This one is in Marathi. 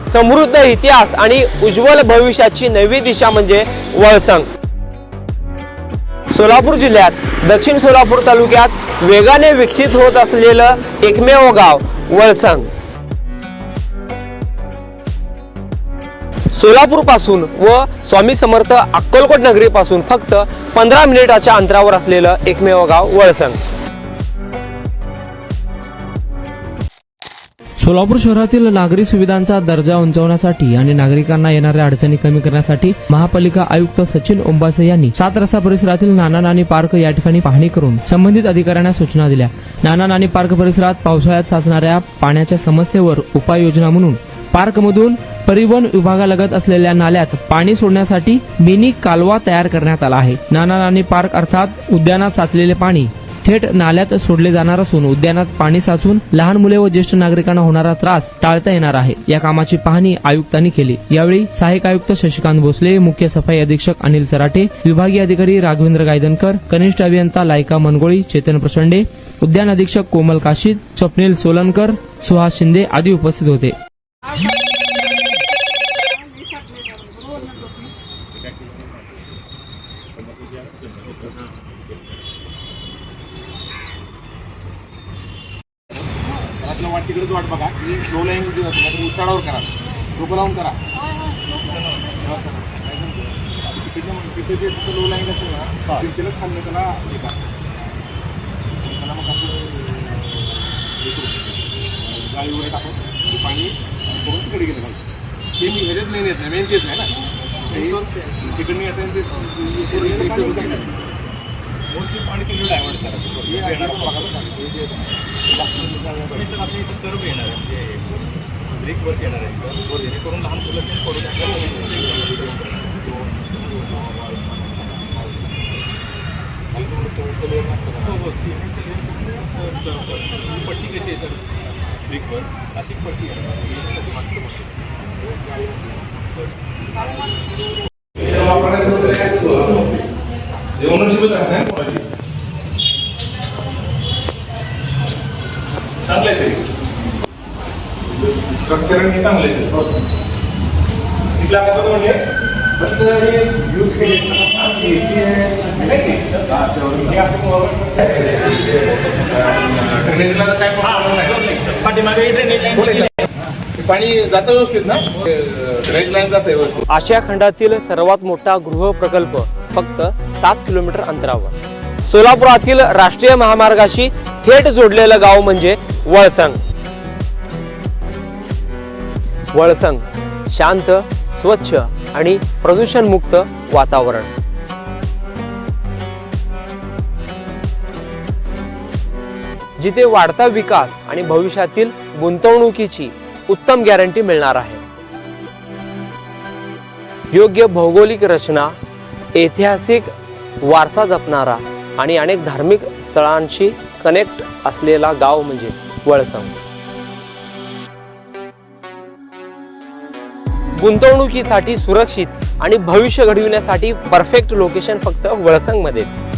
समृद्ध इतिहास आणि उज्ज्वल भविष्याची नवी दिशा म्हणजे वळसंग। सोलापूर जिल्ह्यात दक्षिण सोलापूर तालुक्यात वेगाने विकसित होत असलेलं एकमेव गाव वळसंग। सोलापूर पासून व स्वामी समर्थ अक्कलकोट नगरी पासून फक्त 15 मिनिटाच्या अंतरावर असलेलं एकमेव गाव वळसंग। सोलापूर शहरातील नागरी सुविधांचा दर्जा उंचावण्यासाठी आणि नागरिकांना येणाऱ्या अडचणी कमी करण्यासाठी महापालिका आयुक्त सचिन ओंबासे यांनी 7 रस्ता परिसरातील नाना नानी पार्क या ठिकाणी पाहणी करून संबंधित अधिकाऱ्यांना सूचना दिल्या। नाना नानी पार्क परिसरात पावसाळ्यात साचणाऱ्या पाण्याच्या समस्येवर उपाययोजना म्हणून पार्कमधून परिवहन विभागालगत असलेल्या नाल्यात पाणी सोडण्यासाठी मिनी कालवा तयार करण्यात आला आहे। नाना नानी पार्क अर्थात उद्यानात साचलेले पाणी थेट नाल्यात सोडले जाणार असून उद्यानात पाणी साचून लहान मुले व ज्येष्ठ नागरिकांना होणारा त्रास टाळता येणार आहे। या कामाची पाहणी आयुक्तांनी केली। यावेळी सहाय्यक आयुक्त शशिकांत भोसले, मुख्य सफाई अधीक्षक अनिल सराटे, विभागीय अधिकारी राघवेंद्र गायदनकर, कनिष्ठ अभियंता लायका मनगोळी, चेतन प्रचंडे, उद्यान अधीक्षक कोमल काशीद, स्वप्नील सोलनकर, सुहास शिंदे आदी उपस्थित होते। तिकडेच वाट बघा, लो लाईन उसाडावर करा, डोकं लावून करा। तिथे जे लो लाईन असेल ना तिथेच खाल्लं त्याला हे का त्याला मग असं गाडी वगैरे टाकून पाणी करून तिकडे गेलं पाहिजे। ते मी ह्याच्यात मेन येत नाही, मेन तेच नाही ना, तिकडे येत मोस्टली पाणी तिकडे डायवर्ट करायचं कर्व येणार आहे, म्हणजे ब्रेक वर्क येणार आहे, जेणेकरून लहान मुलं पडू पट्टी कशी आहे सर ब्रेक वर्क अशी पट्टी चांगलं आहे, स्ट्रक्चर हे चांगलं आहे। तिथला कसं म्हणजे फक्त हे यूज केले एसी पाणी जातं व्यवस्थित ना, ड्रेनेज लाईन जातं व्यवस्थित। आशिया खंडातील सर्वात मोठा गृह प्रकल्प फक्त 7 किलोमीटर अंतरावर सोलापुरातील राष्ट्रीय महामार्गाशी थेट जोडलेलं गाव म्हणजे वळसंग। वळसंग शांत, स्वच्छ आणि प्रदूषणमुक्त वातावरण। जिथे वाढता विकास आणि भविष्यातील गुंतवणुकीची उत्तम गॅरंटी मिळणार आहे। योग्य भौगोलिक रचना, ऐतिहासिक वारसा जपणारा आणि अनेक धार्मिक स्थळांशी कनेक्ट असलेला गाव म्हणजे वळसंग। गुंतवणुकीसाठी सुरक्षित आणि भविष्य घडविण्यासाठी परफेक्ट लोकेशन फक्त वळसंग मध्येच।